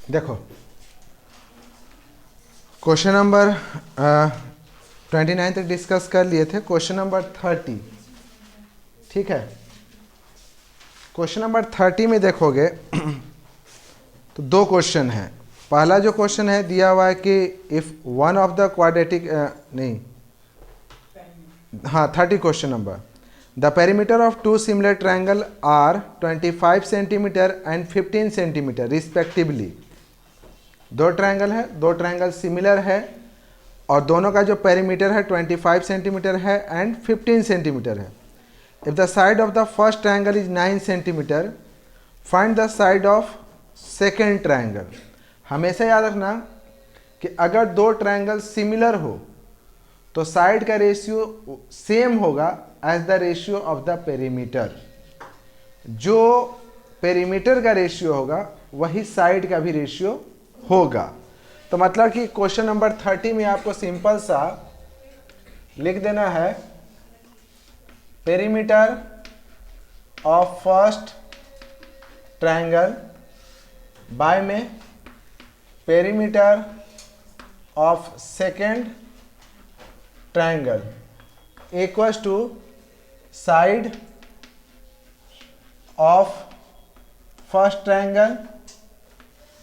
देखो question number 29 तक discuss कर लिए थे। क्वेश्चन नंबर 30, ठीक है। क्वेश्चन नंबर 30 में देखोगे तो दो क्वेश्चन है। पहला जो क्वेश्चन है दिया हुआ है कि if one of the quadratic नहीं, हाँ 30 question number, the perimeter of two similar triangle are 25 centimetre and 15 centimetre respectively. दो ट्रायंगल है, दो ट्रायंगल सिमिलर है और दोनों का जो पेरीमीटर है 25 सेंटीमीटर है एंड 15 सेंटीमीटर है। If the side of the first triangle is 9 centimetre, find the side of second triangle. हमेशा याद रखना कि अगर दो ट्रायंगल सिमिलर हो तो साइड का रेशियो सेम होगा as the ratio of the perimeter. जो पेरीमीटर का रेशियो होगा वही साइड का भी रेशियो होगा। तो मतलब कि क्वेश्चन नंबर 30 में आपको सिंपल सा लिख देना है perimeter of first triangle by में perimeter of second triangle equals to side of first triangle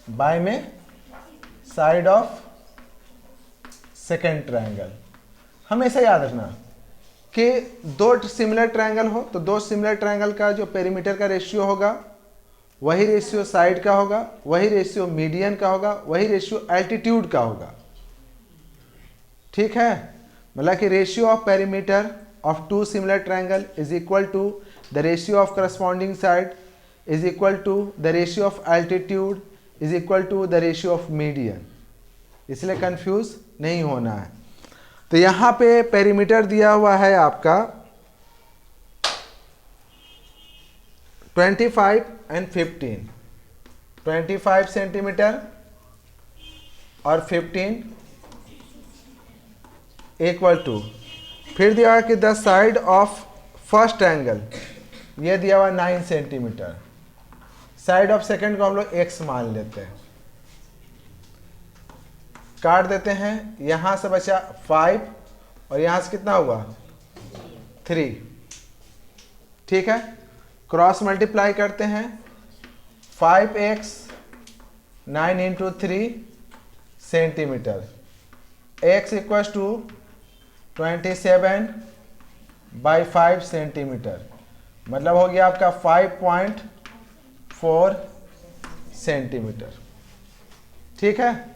by में साइड ऑफ सेकेंड ट्रायंगल। हमेशा याद रखना कि दो सिमिलर ट्रायंगल हो तो दो सिमिलर ट्रायंगल का जो पेरीमीटर का रेशियो होगा वही रेशियो साइड का होगा, वही रेशियो मीडियन का होगा, वही रेशियो एल्टीट्यूड का होगा। ठीक है, मतलब कि ratio of perimeter of two similar triangle is equal to the ratio of corresponding side is equal to the ratio of altitude is equal to the ratio of median. इसलिए confuse नहीं होना है। तो यहाँ पे पेरीमीटर दिया हुआ है आपका 25 एंड 15, 25 सेंटीमीटर और 15 इक्वल टू, फिर दिया हुआ कि the side of first triangle, ये दिया हुआ 9 सेंटीमीटर। साइड ऑफ सेकंड को हम लोग x मान लेते हैं, काट देते हैं। यहां से बचा 5 और यहां से कितना हुआ 3, ठीक है। क्रॉस मल्टीप्लाई करते हैं, 5x 9 into 3 centimetre, x equals to 27 by 5 centimetre, मतलब हो गया आपका 5.4 सेंटीमीटर। ठीक है,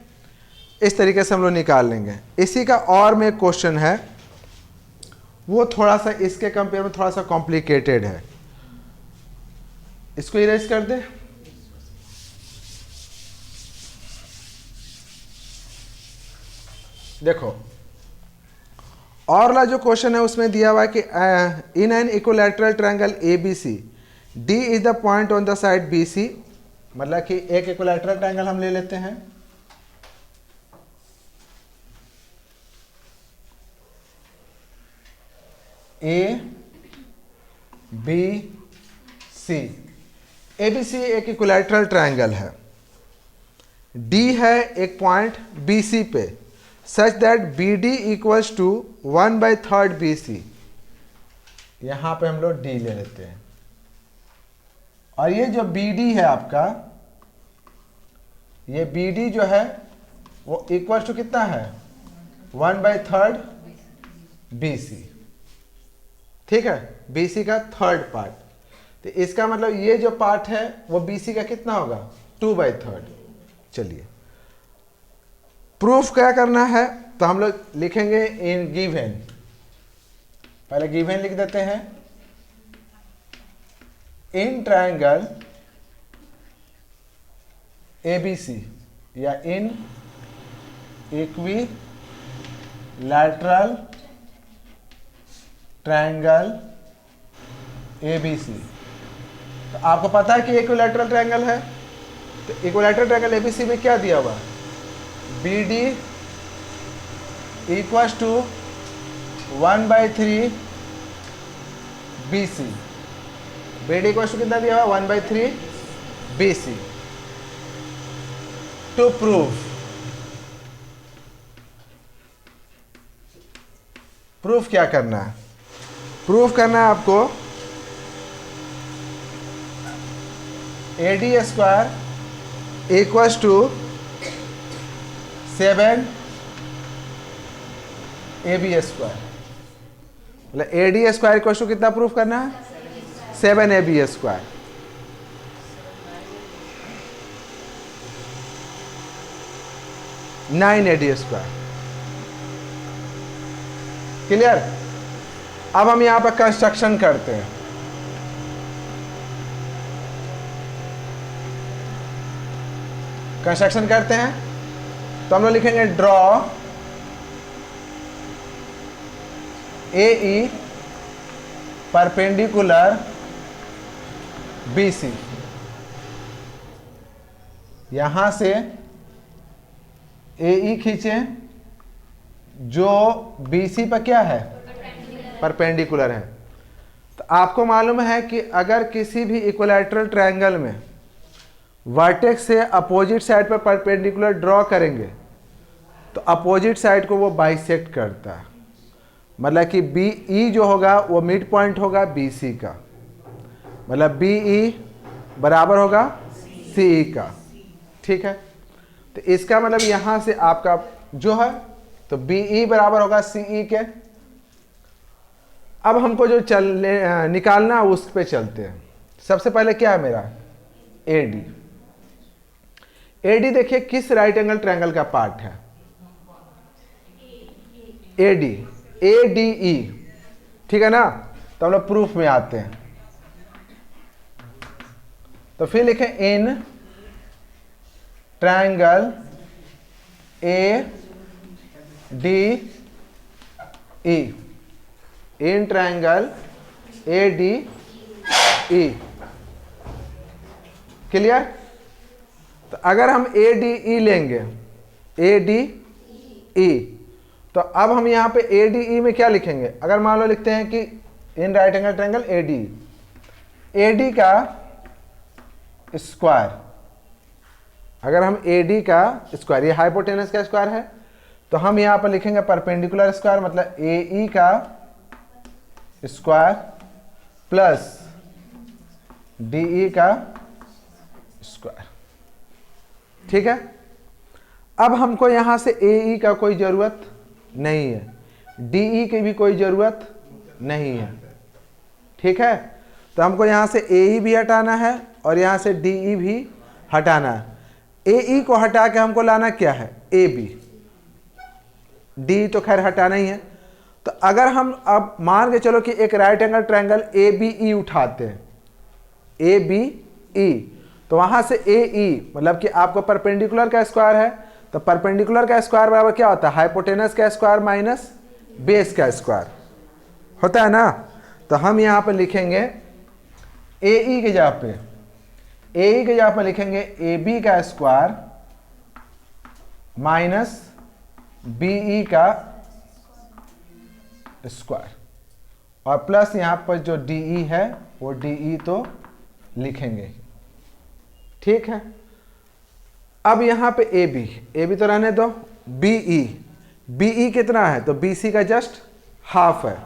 इस तरीके से हम लोग निकाल लेंगे। इसी का और में क्वेश्चन है, वो थोड़ा सा इसके कंपेयर में थोड़ा सा कॉम्प्लिकेटेड है। इसको इरेज कर दे। देखो और वाला जो क्वेश्चन है उसमें दिया हुआ है कि in an equilateral triangle ABC, D is the point on the side BC। मतलब कि एक इक्विलैटरल ट्रायंगल हम ले लेते हैं, ABC। ABC एक इक्विलैटरल ट्रायंगल है, D है एक पॉइंट BC पे, such that BD equals to 1/3 BC। यहां पे हम लोग D ले लेते हैं और ये जो BD है आपका, ये BD जो है वो इक्वल्स टू कितना है 1/3 BC। ठीक है, BC का थर्ड पार्ट। तो इसका मतलब ये जो पार्ट है वो BC का कितना होगा 2/3। चलिए प्रूफ क्या करना है, तो हम लोग लिखेंगे इन गिवन। पहले गिवन लिख देते हैं, इन ट्रायंगल ABC या इन इक्विलैटरल ट्रायंगल ABC। तो आपको पता है कि इक्विलैटरल ट्रायंगल है, तो इक्विलैटरल ट्रायंगल ABC में क्या दिया हुआ, BD equals to 1/3 BC। BD equals to कितना दिया हुआ 1/3 BC। टू प्रूफ क्या करना है? प्रूफ करना है आपको AD square equals to 7 AB square. मतलब AD स्क्वायर इक्वल्स टू कितना प्रूफ करना है? 7 AB square. Nine AD square. Clear? अब हम यहां पर कंस्ट्रक्शन करते हैं। कंस्ट्रक्शन करते हैं तो हम लोग लिखेंगे ड्रॉ AE परपेंडिकुलर BC। यहां से AE खींचे जो BC पर क्या है? परपेंडिकुलर है। तो आपको मालूम है कि अगर किसी भी इक्विलैटरल ट्रायंगल में वर्टेक्स से अपोजिट साइड पर परपेंडिकुलर ड्रॉ करेंगे तो अपोजिट साइड को वो बाइसेक्ट करता है। मतलब कि BE जो होगा वो मिड पॉइंट होगा BC का, मतलब BE बराबर होगा CE का। ठीक है, तो इसका मतलब यहां से आपका जो है तो BE बराबर होगा CE के। अब हमको जो निकालना है उस पे चलते हैं। सबसे पहले क्या है मेरा? AD। AD देखिए किस राइट एंगल ट्रायंगल का पार्ट है? AD, ADE। ठीक है ना? तो हम लोग प्रूफ में आते हैं। तो फिर लिखें in triangle ADE, in triangle ADE। Clear? तो अगर हम ADE लेंगे, ADE, तो अब हम यहां पे ADE में क्या लिखेंगे? अगर मान लो लिखते हैं कि in right angle triangle ADE, AD का स्क्वायर, अगर हम AD का स्क्वायर, ये हाइपोटेनस का स्क्वायर है, तो हम यहां पर लिखेंगे परपेंडिकुलर स्क्वायर, मतलब AE का स्क्वायर प्लस DE का स्क्वायर। ठीक है, अब हमको यहां से AE का कोई जरूरत नहीं है, DE की भी कोई जरूरत नहीं है। ठीक है, तो हमको यहां से AE भी हटाना है और यहां से DE भी हटाना है। AE को हटा के हमको लाना क्या है? AB। DE तो खैर हटाना ही है। तो अगर हम अब मान के चलो कि एक राइट एंगल ट्रायंगल ABE उठाते हैं, ABE, तो वहां से AE मतलब कि आपको परपेंडिकुलर का स्क्वायर है, तो परपेंडिकुलर का स्क्वायर बराबर क्या होता है? हाइपोटेनस का स्क्वायर माइनस बेस का स्क्वायर होता है ना। तो हम यहां पर लिखेंगे AE के जगह पे, AE के जगह पर लिखेंगे AB का स्क्वायर माइनस BE का स्क्वायर, और प्लस यहां पर जो DE है वो DE तो लिखेंगे। ठीक है, अब यहां पे AB तो रहने दो। BE कितना है? तो BC का जस्ट हाफ है।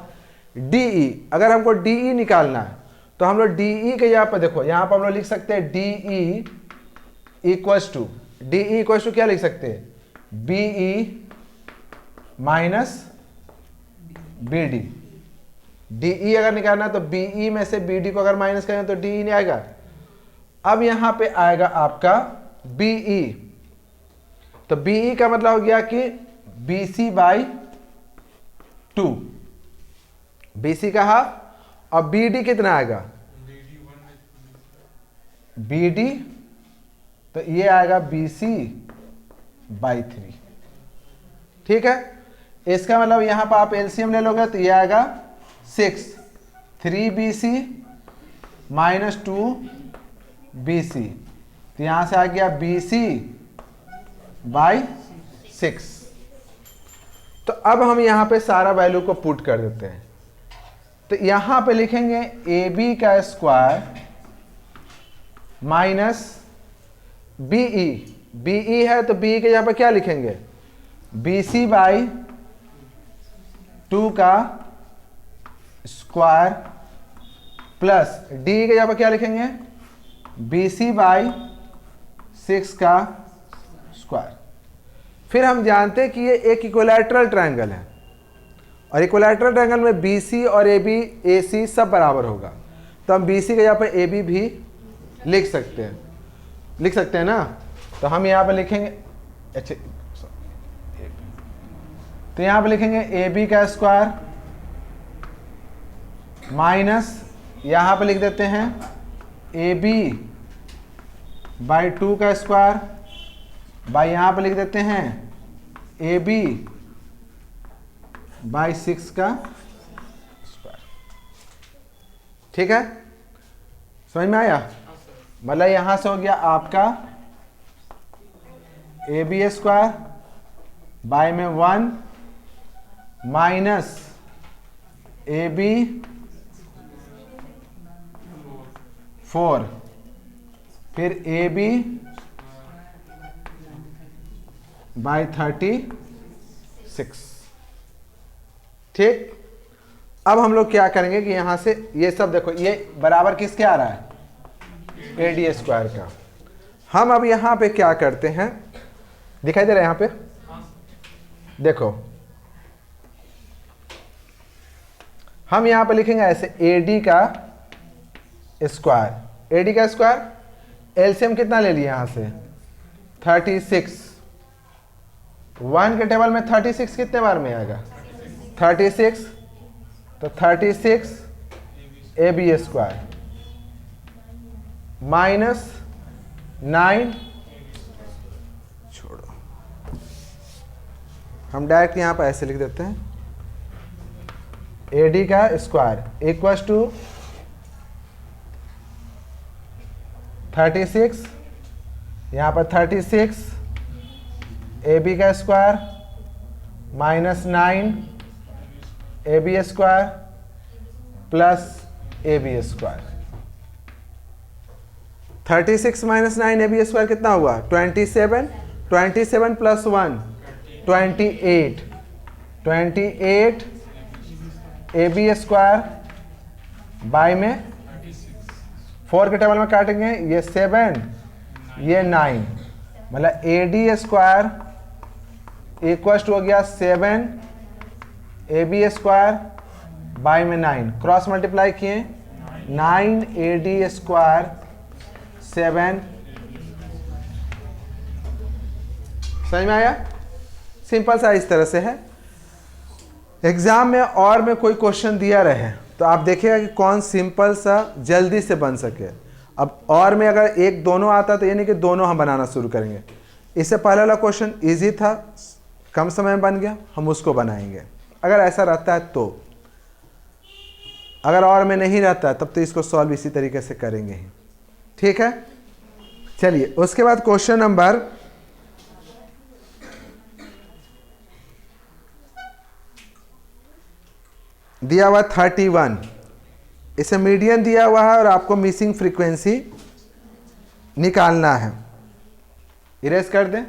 DE, अगर हमको DE निकालना है तो हम लोग DE के यहाँ पर देखो, यहाँ पर हम लोग लिख सकते हैं DE इक्वल्स टू क्या लिख सकते हैं? BE minus BD। DE अगर निकालना है तो BE में से BD को अगर माइनस करें तो DE नहीं आएगा। अब यहां पे आएगा आपका BE, तो BE का मतलब हो गया कि BC बाई 2, BC का हाफ, और BD कितना आएगा? BD तो ये आएगा BC बाई 3। ठीक है, इसका मतलब यहां पर आप एलसीएम ले लोगे तो ये आएगा 6, 3BC माइनस 2BC, तो यहां से आ गया BC बाई 6। तो अब हम यहां पे सारा वैल्यू को पुट कर देते हैं। तो यहां पे लिखेंगे AB का स्क्वायर माइनस BE, BE है तो BE के यहाँ पर क्या लिखेंगे, BC बाई 2 का स्क्वायर प्लस DE के यहाँ पर क्या लिखेंगे, BC बाई 6 का स्क्वायर। फिर हम जानते हैं कि ये एक इक्विलैटरल ट्रायंगल है और इक्विलैटरल ट्रायंगल में BC और AB AC सब बराबर होगा, तो हम BC के यहाँ पर AB भी लिख सकते हैं ना। तो हम यहाँ पर लिखेंगे, अच्छा तो यहाँ पर लिखेंगे AB का स्क्वायर माइनस यहाँ पर लिख देते हैं AB बाई 2 का स्क्वायर बाई यहाँ पर लिख देते हैं AB बाई 6 का स्क्वायर। ठीक है, समझ में आया? मतलब यहां से हो गया आपका AB स्क्वायर बाई में 1 माइनस AB 4 फिर AB बाई 36। ठीक, अब हम लोग क्या करेंगे कि यहां से ये सब देखो, ये बराबर किसके आ रहा है, AD स्क्वायर का। हम अब यहां पे क्या करते हैं, दिखाई दे रहा है यहां पे, देखो हम यहां पे लिखेंगे ऐसे AD का स्क्वायर। AD का स्क्वायर एलसीएम कितना ले लिया यहां से 36, 1 के टेबल में 36 कितने बार में आएगा 36, तो 36 AB स्क्वायर माइनस 9, छोड़ो हम डायरेक्ट यहां पर ऐसे लिख देते हैं AD का स्क्वायर इक्वल्स टू 36, यहां पर 36 AB का square minus 9 AB square plus AB square. 36 minus 9 AB square कितना हुआ 27, 27 प्लस 1 28, 28 AB स्क्वायर बाई में 4 के टेबल में काटेंगे, ये 7 ये 9, मतलब AD स्क्वायर इक्वल टू हो गया 7 AB स्क्वायर बाई में 9, क्रॉस मल्टीप्लाई किए 9 AD स्क्वायर 7। समझ में आया? सिंपल सा इस तरह से है। एग्जाम में और में कोई क्वेश्चन दिया रहे तो आप देखिएगा कि कौन सिंपल सा जल्दी से बन सके। अब और में अगर एक दोनों आता तो ये नहीं कि दोनों हम बनाना शुरू करेंगे। इससे पहले वाला क्वेश्चन इजी था, कम समय में बन गया, हम उसको बनाएंगे अगर ऐसा रहता है तो। अगर और में नहीं रहता है तब तो इसको सॉल्व इसी तरीके से करेंगे ही। ठीक है, चलिए उसके बाद क्वेश्चन नंबर दिया हुआ 31, इसे मीडियन दिया हुआ है और आपको मिसिंग फ्रीक्वेंसी निकालना है। इरेज कर दें।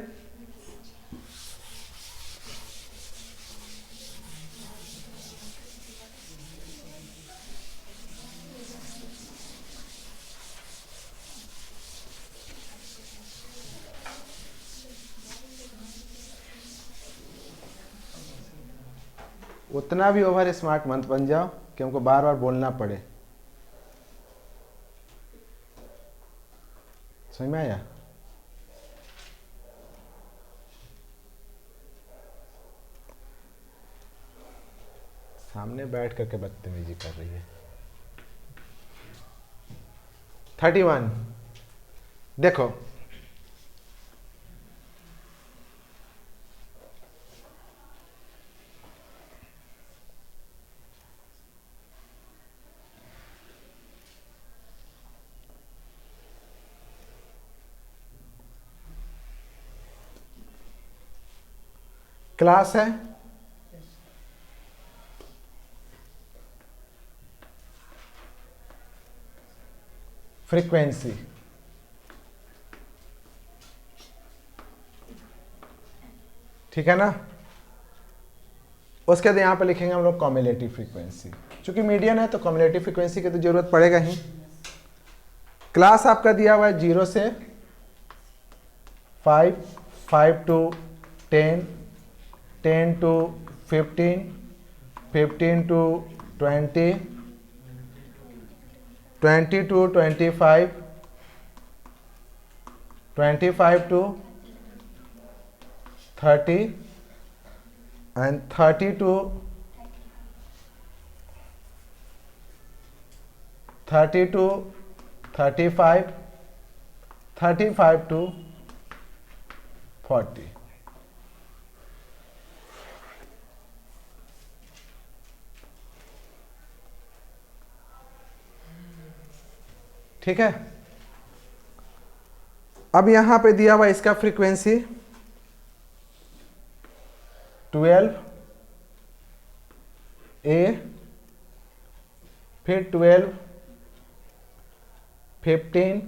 उतना भी ओवर स्मार्ट मत बन जाओ कि हमको बार बार बोलना पड़े। समझ में आया? सामने बैठ करके बदतमीजी कर रही है। 31 देखो, क्लास है, फ्रीक्वेंसी, ठीक है ना। उसके बाद यहाँ पर लिखेंगे हम लोग कॉम्युलेटिव फ्रीक्वेंसी। चूंकि मीडियन है तो कॉम्युलेटिव फ्रीक्वेंसी की तो जरूरत पड़ेगा ही। क्लास आपका दिया हुआ है 0 से 5, 5 to 10, 10 to 15, 15 to 20, 20 to 25, 25 to 30, and 30 to 35, 35 to 40। ठीक है। अब यहां पे दिया हुआ इसका फ्रीक्वेंसी 12 A, फिर 12, 15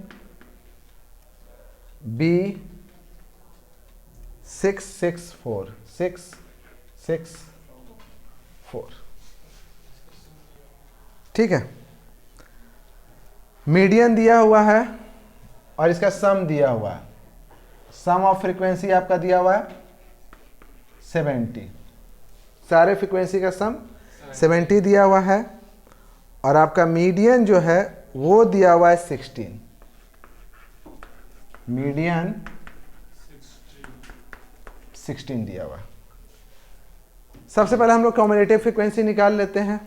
B, 6, 6, 4, 6, 6, 4। ठीक है। मीडियन दिया हुआ है और इसका सम दिया हुआ है। सम ऑफ फ्रीक्वेंसी आपका दिया हुआ है 70। सारे फ्रीक्वेंसी का सम 70 दिया हुआ है और आपका मीडियन जो है वो दिया हुआ है 16। मीडियन 16 दिया हुआ है। सबसे पहले हम लोग कॉम्युलेटिव फ्रीक्वेंसी निकाल लेते हैं।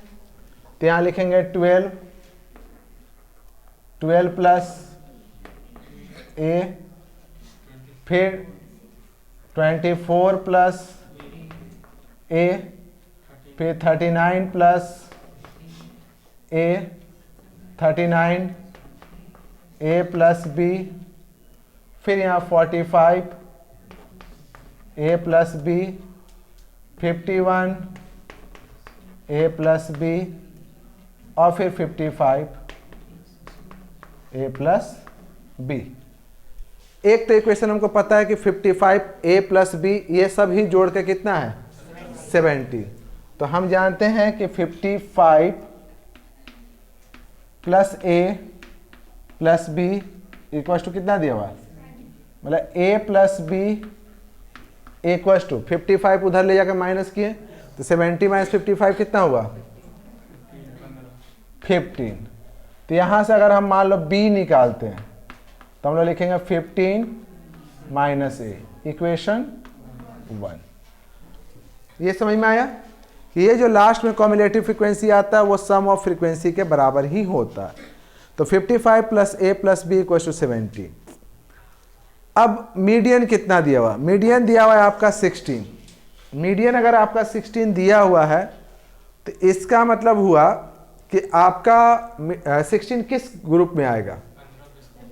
तो यहां लिखेंगे 12 प्लस A, फिर 24 प्लस A, फिर 39 plus A, 39 A plus B, फिर यहाँ 45 A plus B, 51 A plus B और फिर 55 A प्लस B। एक तो इक्वेशन हमको पता है कि 55 A प्लस B ये सब ही जोड़ के कितना है 70। तो हम जानते हैं कि 55 plus A plus B equal to कितना दिया हुआ है, मतलब A plus B equal to 55 उधर ले जाकर माइनस किए तो 70 माइनस 55 कितना हुआ 15। तो यहां से अगर हम मान लो B निकालते हैं तो हम लोग लिखेंगे 15 माइनस A इक्वेशन 1। ये समझ में आया कि ये जो लास्ट में कॉम्युलेटिव फ्रीक्वेंसी आता है वो सम ऑफ फ्रीक्वेंसी के बराबर ही होता है। तो 55 plus A plus B equal to 70। अब मीडियन कितना दिया हुआ, मीडियन दिया हुआ है आपका 16। मीडियन अगर आपका 16 दिया हुआ है तो इसका मतलब हुआ कि आपका 16 किस ग्रुप में आएगा,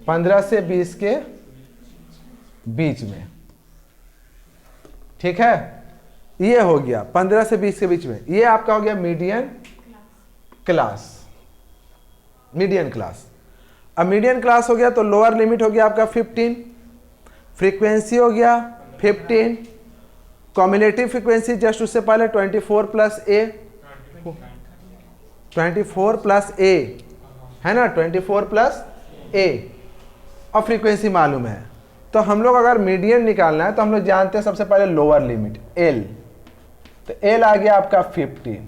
15 से 20 के बीच में। ठीक है, ये हो गया 15 से 20 के बीच में, ये आपका हो गया मीडियन क्लास। मीडियन क्लास, अब मीडियन क्लास हो गया तो लोअर लिमिट हो गया आपका 15, फ्रीक्वेंसी हो गया 15, कॉम्युलेटिव फ्रीक्वेंसी जस्ट उससे पहले 24 प्लस A, 24 प्लस A है ना, 24 प्लस A और फ्रीक्वेंसी मालूम है। तो हम लोग अगर मीडियन निकालना है तो हम लोग जानते हैं सबसे पहले लोअर लिमिट L, तो L आ गया आपका 15।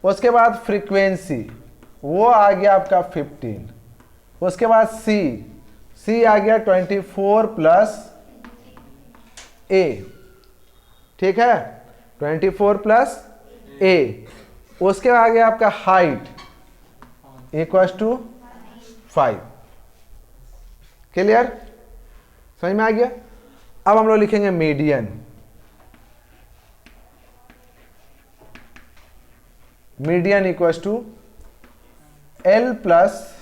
उसके बाद फ्रीक्वेंसी वो आ गया आपका 15। उसके बाद C आ गया 24 प्लस A। ठीक है, 24 प्लस A। उसके बाद आ गया आपका हाइट इक्वल्स टू 5। क्लियर, समझ में आ गया। अब हम लोग लिखेंगे median. Median equals to L plus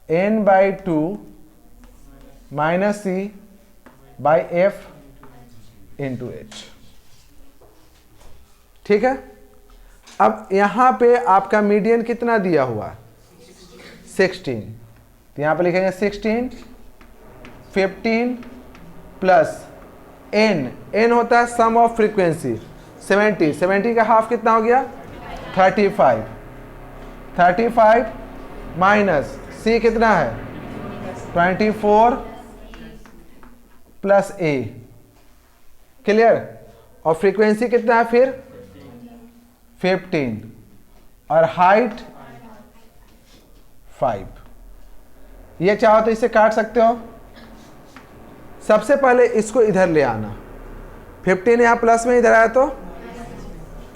N by 2 minus C by F into H। ठीक है, अब यहां पे आपका मीडियन कितना दिया हुआ है 16। तो यहां पे लिखेंगे 16, 15 प्लस एन होता है सम ऑफ फ्रीक्वेंसी 70 का हाफ कितना हो गया 35 माइनस सी कितना है 24 प्लस ए क्लियर और फ्रीक्वेंसी कितना है फिर 15 और हाइट 5 ये चाहो तो इसे काट सकते हो सबसे पहले इसको इधर ले आना 15 यहां प्लस में इधर आया तो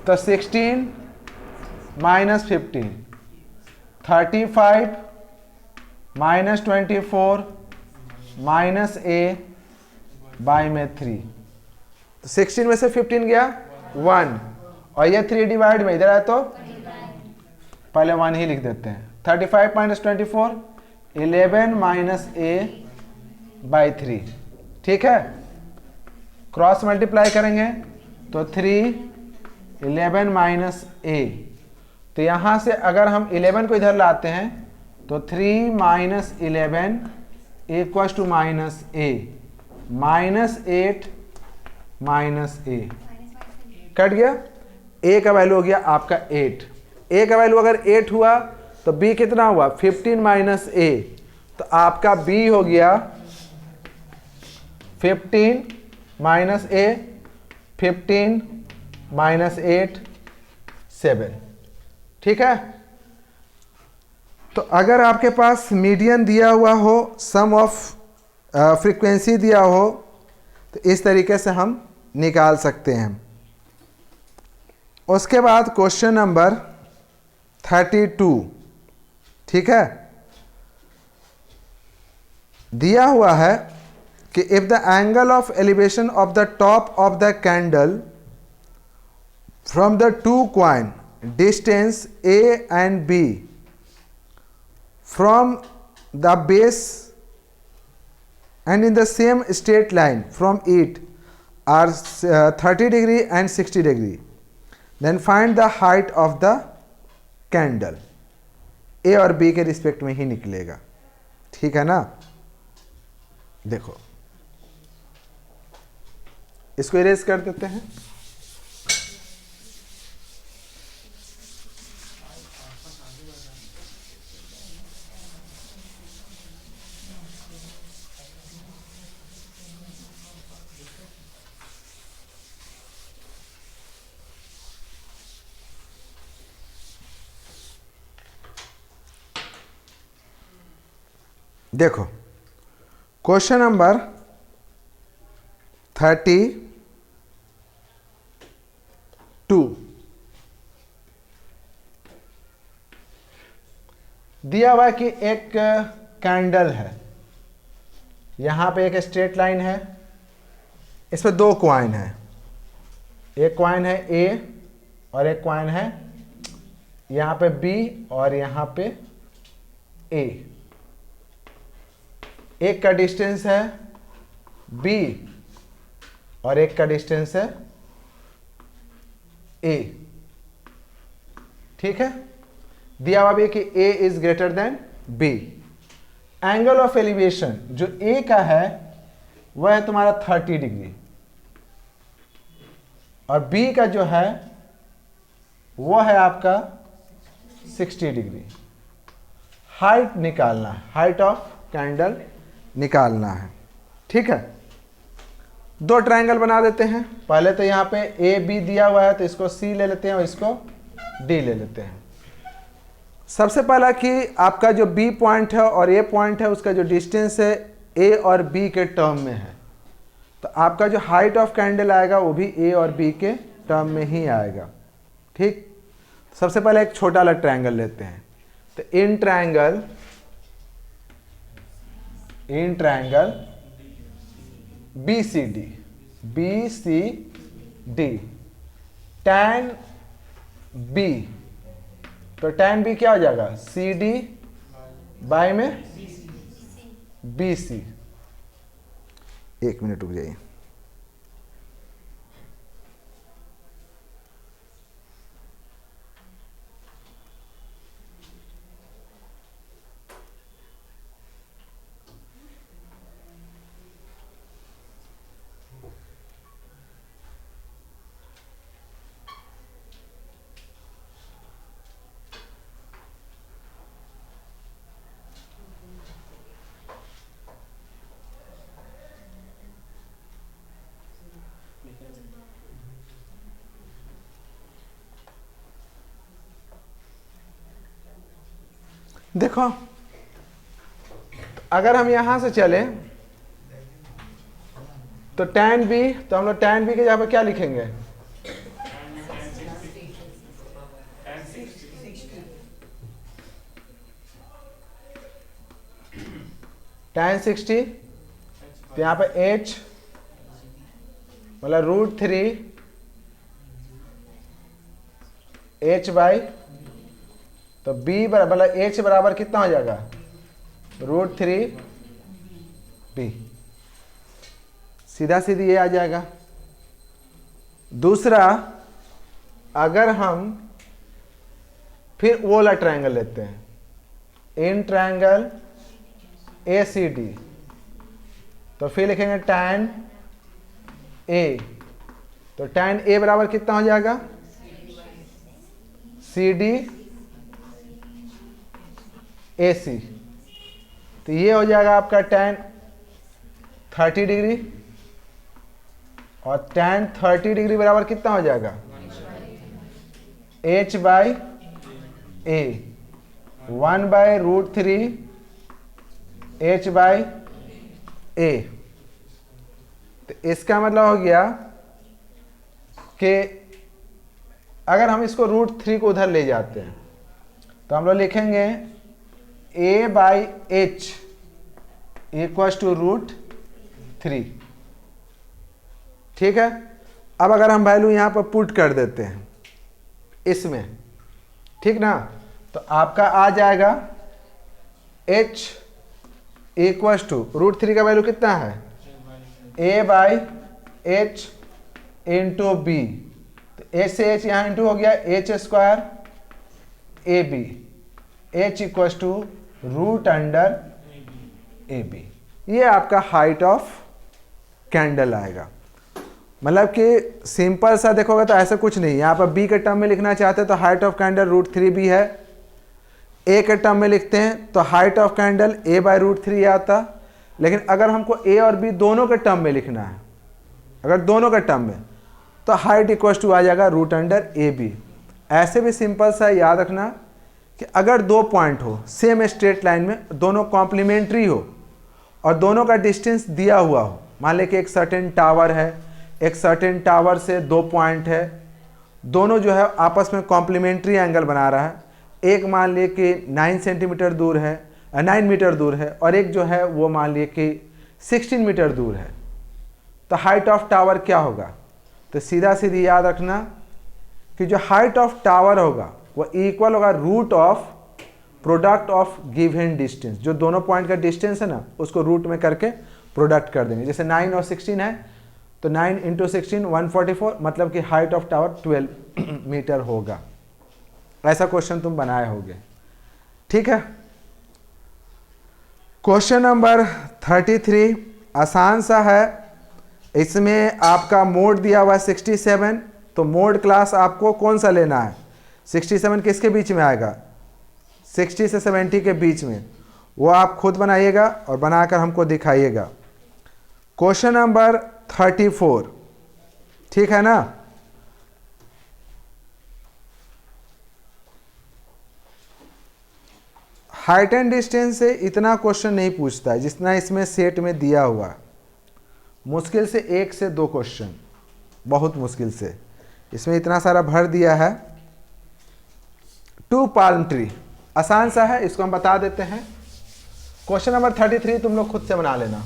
16 minus 15 35 minus 24 minus A by में 3 तो 16 में से 15 गया 1 और ये 3 डिवाइड में इधर आया तो पहले 1 ही लिख देते हैं 35 माइनस 24 11 माइनस ए बाई 3 ठीक है क्रॉस मल्टीप्लाई करेंगे तो 3 11 माइनस ए तो यहां से अगर हम 11 को इधर लाते हैं तो 3 minus 11 equal to minus a minus 8 minus a cut गया ए का वैल्यू हो गया आपका 8 ए का वैल्यू अगर 8 हुआ तो बी कितना हुआ 15 माइनस ए तो आपका बी हो गया 15 माइनस ए 15 माइनस 8 7 ठीक है तो अगर आपके पास मीडियन दिया हुआ हो सम ऑफ फ्रीक्वेंसी दिया हो तो इस तरीके से हम निकाल सकते हैं उसके बाद क्वेश्चन नंबर 32 ठीक है दिया हुआ है कि if the angle of elevation of the top of the candle from the two coin distance A and B from the base and in the same straight line from it are 30 degree and 60 degree then find the height of the candle A और B के respect में ही निकलेगा ठीक है ना देखो इसको erase कर देते हैं देखो क्वेश्चन नंबर 32 दिया हुआ कि एक कैंडल है यहां पे एक स्ट्रेट लाइन है इस पे दो कॉइन है एक कॉइन है ए और एक कॉइन है यहां पे बी और यहां पे ए एक का डिस्टेंस है b और एक का डिस्टेंस है a ठीक है दिया हुआ भी कि a is greater than b angle of elevation जो a का है वह है तुम्हारा 30 डिग्री और b का जो है वो है आपका 60 डिग्री हाइट निकालना है हाइट ऑफ कैंडल निकालना है ठीक है दो ट्रायंगल बना देते हैं पहले तो यहाँ पे ए बी दिया हुआ है तो इसको सी ले लेते हैं और इसको डी ले लेते हैं सबसे पहला कि आपका जो बी पॉइंट है और ए पॉइंट है उसका जो डिस्टेंस है ए और बी के टर्म में है तो आपका जो हाइट ऑफ कैंडल आएगा वो भी ए और बी के टर्म में ही आएगा ठीक सबसे पहले एक छोटा वाला ट्रायंगल लेते हैं तो in triangle BCD tan B तो tan B क्या हो जाएगा CD बाय में BC एक मिनट रुक जाइए देखो अगर हम यहां से चले तो tan b, तो हम लोग tan b के जगह पर क्या लिखेंगे? tan 60, तो यहाँ पे h मतलब √3 h बाई, तो b बराबर h बराबर कितना हो जाएगा? √3 b, सीधा सीधी ये आ जाएगा। दूसरा, अगर हम फिर वो वाला ट्रायंगल लेते हैं, इन ट्रायंगल ACD, तो फिर लिखेंगे tan A, तो tan A बराबर कितना हो जाएगा? CD AC, तो ये हो जाएगा आपका tan 30 डिग्री, और tan 30 डिग्री बराबर कितना हो जाएगा? h by a, 1 by √3 h by a। तो इसका मतलब हो गया कि अगर हम इसको √3 को उधर ले जाते हैं तो हम लोग लिखेंगे a by h equals to √3। ठीक है। अब अगर हम वैल्यू यहां पर पुट कर देते हैं इसमें, ठीक ना, तो आपका आ जाएगा h इक्वल्स टू √3 का वैल्यू कितना है? a by h into b, तो h से h यहाँ इंटू हो गया h² a b, h equals to √√AB। ये आपका हाइट ऑफ कैंडल आएगा। मतलब कि सिंपल सा देखोगे तो ऐसा कुछ नहीं, यहाँ पर b के टर्म में लिखना चाहते हैं तो हाइट ऑफ कैंडल √3b है, a के टर्म में लिखते हैं तो height of candle a by √3 आता। लेकिन अगर हमको a और b दोनों के टर्म में लिखना है, अगर दोनों के टर्म में, तो हाइट इक्वल्स टू आ जाएगा √√AB। ऐसे भी सिंपल सा याद रखना कि अगर दो पॉइंट हो सेम स्ट्रेट लाइन में, दोनों कॉम्प्लीमेंट्री हो और दोनों का डिस्टेंस दिया हुआ हो, मान ले कि एक सर्टेन टावर है, एक सर्टेन टावर से दो पॉइंट है, दोनों जो है आपस में कॉम्प्लीमेंट्री एंगल बना रहा है। एक मान लिए कि 9 सेंटीमीटर दूर है, 9 मीटर दूर है, और एक जो है वो मान लिए कि 16 मीटर दूर है, तो हाइट ऑफ टावर क्या होगा? तो सीधा सीधी याद रखना कि जो हाइट ऑफ टावर होगा वो इक्वल होगा root of product of given distance. जो दोनों पॉइंट का डिस्टेंस है ना, उसको रूट में करके प्रोडक्ट कर देंगे। जैसे 9 और 16 है तो 9 इंटू 16 144, मतलब कि हाइट ऑफ टावर 12 मीटर होगा। ऐसा क्वेश्चन तुम बनाए होगे। ठीक है। क्वेश्चन नंबर 33 आसान सा है। इसमें आपका मोड दिया हुआ है 67, तो मोड क्लास आपको कौन सा लेना है? 67 किसके बीच में आएगा? 60 से 70 के बीच में। वो आप खुद बनाइएगा और बनाकर हमको दिखाइएगा। क्वेश्चन नंबर 34, ठीक है ना। हाइट एंड डिस्टेंस से इतना क्वेश्चन नहीं पूछता है जितना इसमें सेट में दिया हुआ है। मुश्किल से 1 से 2 क्वेश्चन, बहुत मुश्किल से। इसमें इतना सारा भर दिया है। 2 पाल्म ट्री आसान सा है, इसको हम बता देते हैं। क्वेश्चन नंबर 33 तुम लोग खुद से बना लेना।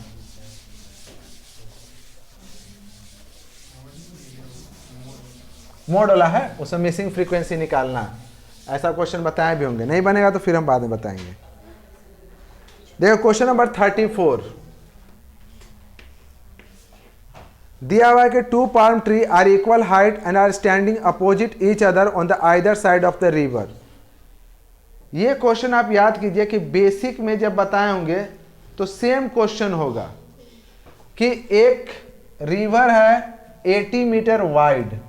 मोड वाला है, उसमें मिसिंग फ्रीक्वेंसी निकालना है। ऐसा क्वेश्चन बताए भी होंगे, नहीं बनेगा तो फिर हम बाद में बताएंगे। देखो क्वेश्चन नंबर 34 दिया हुआ है कि 2 palm tree are equal height and are standing opposite each other on the either side of the river. ये क्वेश्चन आप याद कीजिए कि बेसिक में जब बताए होंगे तो सेम क्वेश्चन होगा कि एक रिवर है 80 मीटर वाइड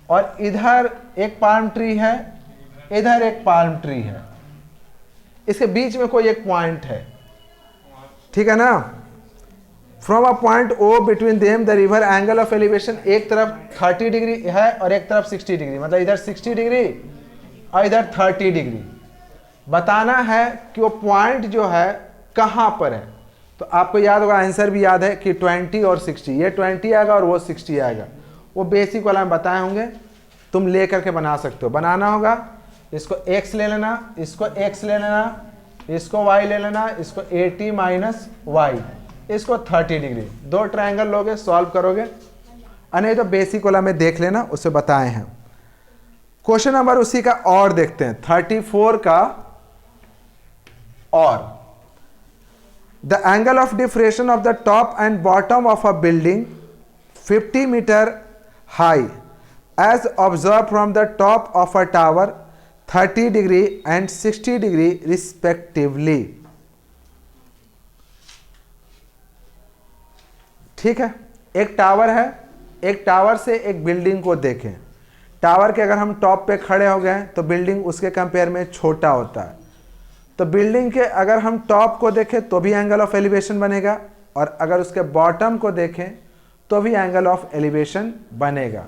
और इधर एक पाल्म ट्री है, इधर एक पाल्म ट्री है, इसके बीच में कोई एक पॉइंट है, ठीक है ना। From a point O between them the river angle of elevation, एक तरफ 30 डिग्री है और एक तरफ 60 डिग्री, मतलब इधर 60 डिग्री और इधर 30 डिग्री। बताना है कि वो पॉइंट जो है कहाँ पर है। तो आपको याद होगा, आंसर भी याद है कि 20 और 60, ये 20 आएगा और वो 60 आएगा। वो बेसिक वाला हम बताए होंगे, तुम ले करके बना सकते हो। बनाना होगा, इसको x ले लेना, इसको x ले लेना, इसको y ले लेना, इसको 80 माइनस वाई, इसको 30 डिग्री। दो ट्रायंगल लोगे, सॉल्व करोगे। नहीं तो बेसिक वाला में देख लेना, उसे बताए हैं। क्वेश्चन नंबर उसी का और देखते हैं, 34 का और। The angle of diffraction of the top and bottom of a building 50 metre high as observed from the top of a tower 30 degree and 60 degree respectively। ठीक है, एक टावर है, एक टावर से एक बिल्डिंग को देखें। टावर के अगर हम टॉप पे खड़े हो गए तो बिल्डिंग उसके कंपेयर में छोटा होता है। तो बिल्डिंग के अगर हम टॉप को देखें तो भी एंगल ऑफ एलिवेशन बनेगा, और अगर उसके बॉटम को देखें तो भी एंगल ऑफ एलिवेशन बनेगा।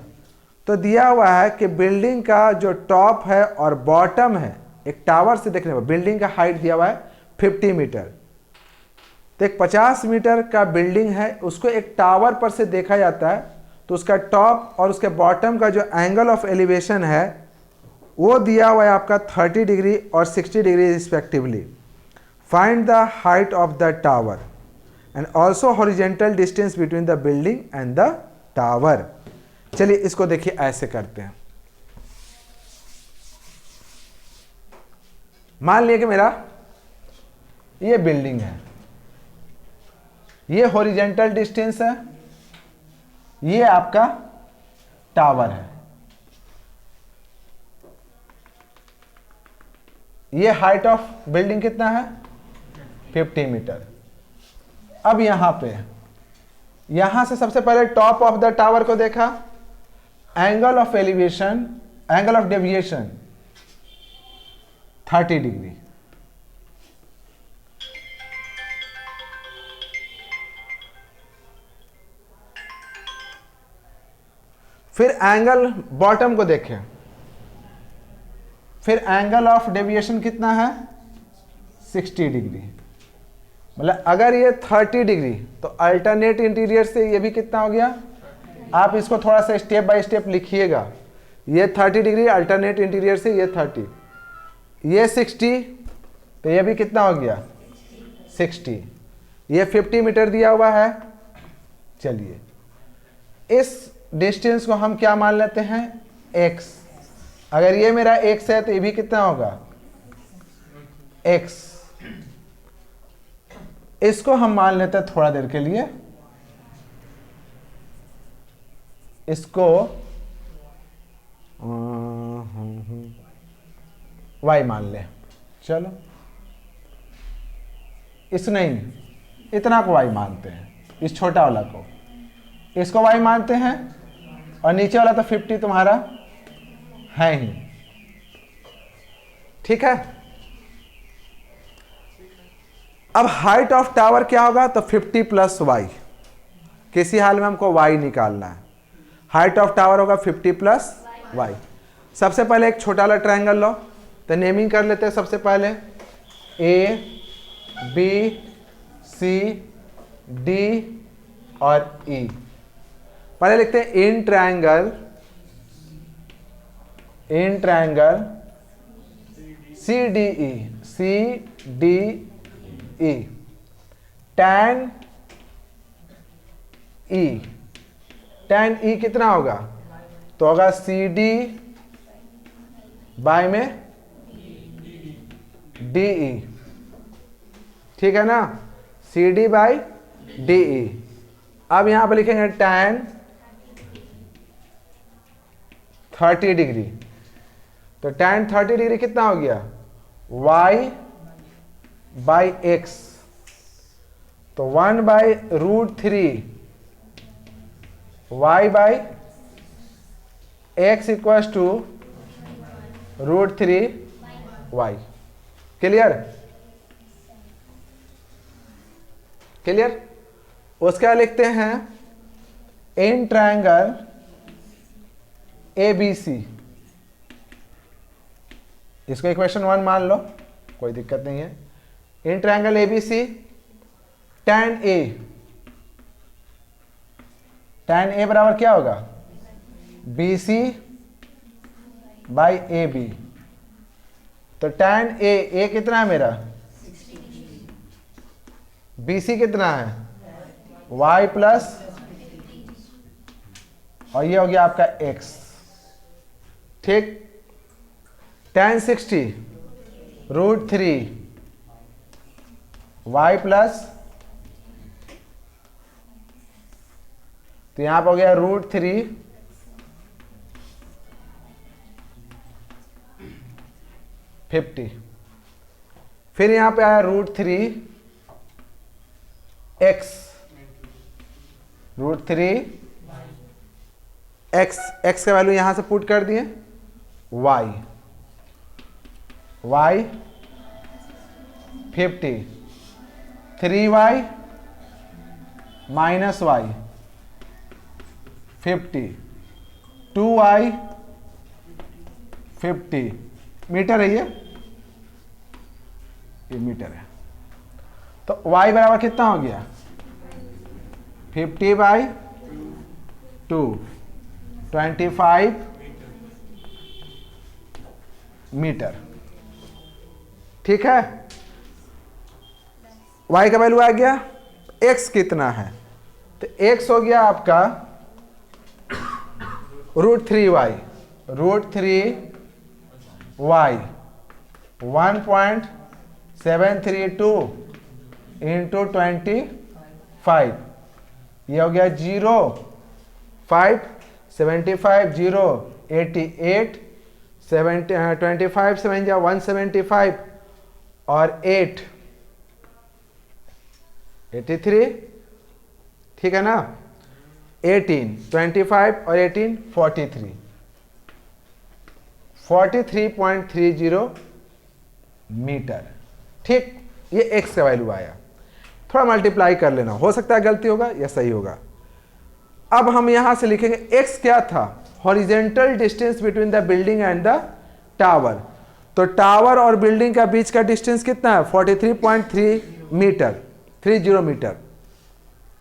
तो दिया हुआ है कि बिल्डिंग का जो टॉप है और बॉटम है, एक टावर से देखने पर बिल्डिंग का हाइट दिया हुआ है 50 मीटर। तो एक 50 मीटर का बिल्डिंग है, उसको एक टावर पर से देखा जाता है, तो उसका टॉप और उसके बॉटम का जो एंगल ऑफ एलिवेशन है वो दिया हुआ है आपका 30 डिग्री और 60 degree respectively. Find the height of the tower and also horizontal distance between the building and the tower. चलिए इसको देखिए, ऐसे करते हैं। मान लिया कि मेरा ये बिल्डिंग है, ये हॉरिजेंटल डिस्टेंस है, ये आपका टावर है, ये हाइट ऑफ बिल्डिंग कितना है 50 मीटर। अब यहां पे, यहां से सबसे पहले टॉप ऑफ द टावर को देखा, angle of elevation, angle of deviation 30 degree. फिर एंगल बॉटम को देखें, फिर एंगल ऑफ डेविएशन कितना है 60 डिग्री। मतलब अगर ये 30 डिग्री तो अल्टरनेट इंटीरियर से ये भी कितना हो गया। आप इसको थोड़ा सा स्टेप बाय स्टेप लिखिएगा। ये 30 डिग्री अल्टरनेट इंटीरियर से, ये 30, ये 60, तो ये भी कितना हो गया 60। ये 50 मीटर दिया हुआ है। चलिए इस डिस्टेंस को हम क्या मान लेते हैं x। अगर ये मेरा x है तो ये भी कितना होगा x। इसको हम मान लेते हैं थोड़ा देर के लिए, इसको y मान ले। चलो इस नहीं, इतना को y मानते हैं, इस छोटा वाला को, इसको y मानते हैं, और नीचे वाला तो 50 तुम्हारा है ही। ठीक है, अब हाइट ऑफ टावर क्या होगा, तो 50 प्लस y। किसी हाल में हमको y निकालना है। हाइट ऑफ टावर होगा 50 प्लस y। सबसे पहले एक छोटा वाला ट्रायंगल लो, तो नेमिंग कर लेते हैं। सबसे पहले A B C D और E। पहले लिखते हैं in triangle CDE, CDE, tan E, tan E कितना होगा, तो होगा CD बाय में DE। ठीक है ना, CD बाय DE। अब यहां पर लिखेंगे tan 30 डिग्री, तो tan 30 डिग्री कितना हो गया y बाई x, तो 1/√3 y by x equals to √3y। Clear, clear. उसका लिखते हैं इन ट्रायंगल ABC, इसको इक्वेशन 1 मान लो, कोई दिक्कत नहीं है। In triangle ABC tan A बराबर क्या होगा, BC बाई AB। तो tan A कितना है मेरा, BC कितना है, y प्लस, और ये हो गया आपका x। ठीक, tan 60 √3 y प्लस, तो यहां पर हो गया √3 50। फिर यहां पे आया √3 x, √3 x का वैल्यू यहां से पुट कर दिए, y 50, 3y minus y 50, 2y 50। Metre है ये मीटर है। तो y बराबर कितना हो गया, 50/2 25 मीटर। ठीक है, y का वैल्यू आ गया, x कितना है, तो x हो गया आपका √3y 1.732 इंटू 25, ये हो गया 0 5 75 0 88 25 7 जा 175 और 8 83। ठीक है ना, 18 25 और 18 43.30 मीटर। ठीक, ये x का वैल्यू आया। थोड़ा मल्टीप्लाई कर लेना, हो सकता है गलती होगा या सही होगा। अब हम यहां से लिखेंगे x क्या था, horizontal distance between the building and the tower. तो टावर और बिल्डिंग का बीच का डिस्टेंस कितना है, 43.30 मीटर।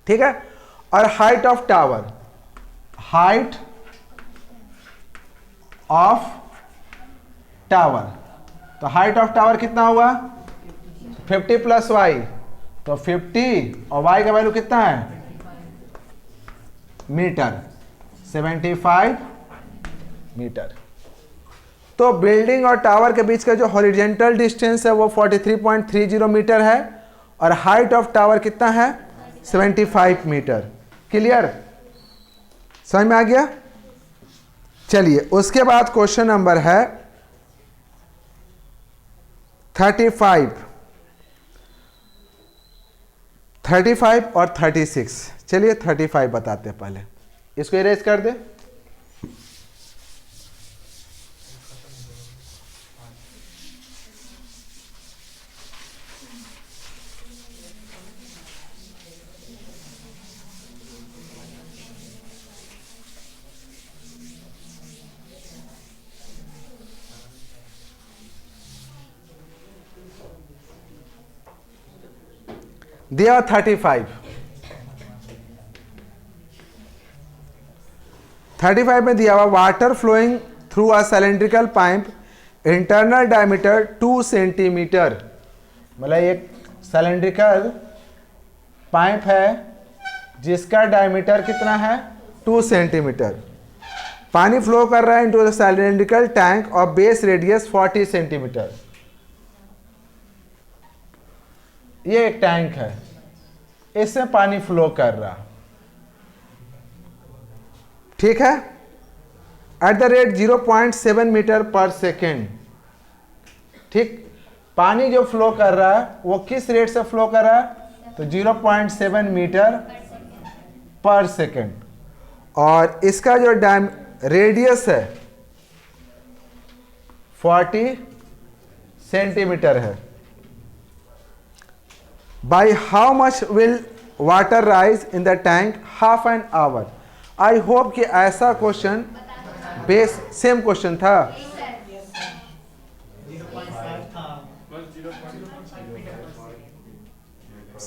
ठीक है, और height of tower, height of tower, तो हाइट ऑफ टावर कितना हुआ, 50 प्लस y, तो 50 और y का वैल्यू कितना है, मीटर, 75 मीटर। तो बिल्डिंग और टावर के बीच का जो हॉरिजेंटल डिस्टेंस है वो 43.30 मीटर है, और हाइट ऑफ टावर कितना है, 75 मीटर। क्लियर, समझ में आ गया। चलिए उसके बाद क्वेश्चन नंबर है 35 और 36। चलिए 35 बताते हैं, पहले इसको इरेज कर दे। दिया 35 में दिया हुआ water flowing through a cylindrical pipe, internal diameter 2 centimetre. मतलब एक सिलेंड्रिकल पाइप है जिसका डायमीटर कितना है, 2 सेंटीमीटर। पानी फ्लो कर रहा है into the cylindrical tank of base radius 40 centimetre. ये एक टैंक है, इससे पानी फ्लो कर रहा, ठीक है, एट द रेट 0.7 मीटर पर सेकेंड। ठीक, पानी जो फ्लो कर रहा है वो किस रेट से फ्लो कर रहा है, तो 0.7 मीटर पर सेकेंड, और इसका जो रेडियस है 40 सेंटीमीटर है। By how much will water rise in the tank half an hour? I hope कि ऐसा क्वेश्चन बेस सेम क्वेश्चन था।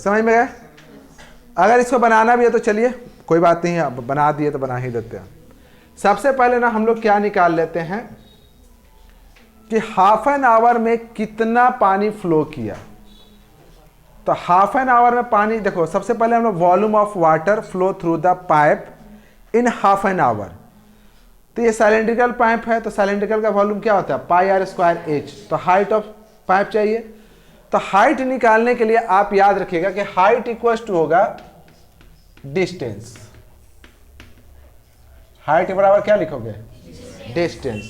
समझ में गए? अगर इसको बनाना भी है तो चलिए कोई बात नहीं है, अब बना दिए तो बना ही देते हैं। सबसे पहले ना हम लोग क्या निकाल लेते हैं कि हाफ एन आवर में कितना पानी फ्लो किया। तो हाफ एन आवर में पानी, देखो सबसे पहले हम लोग volume of water flow through the pipe in half an hour. तो ये सिलेंड्रिकल पाइप है, तो सिलेंड्रिकल का वॉल्यूम क्या होता है? पाई आर स्क्वायर एच। तो हाइट ऑफ पाइप चाहिए, तो हाइट निकालने के लिए आप याद रखिएगा कि हाइट इक्वल टू होगा डिस्टेंस। हाइट के बराबर क्या लिखोगे? डिस्टेंस।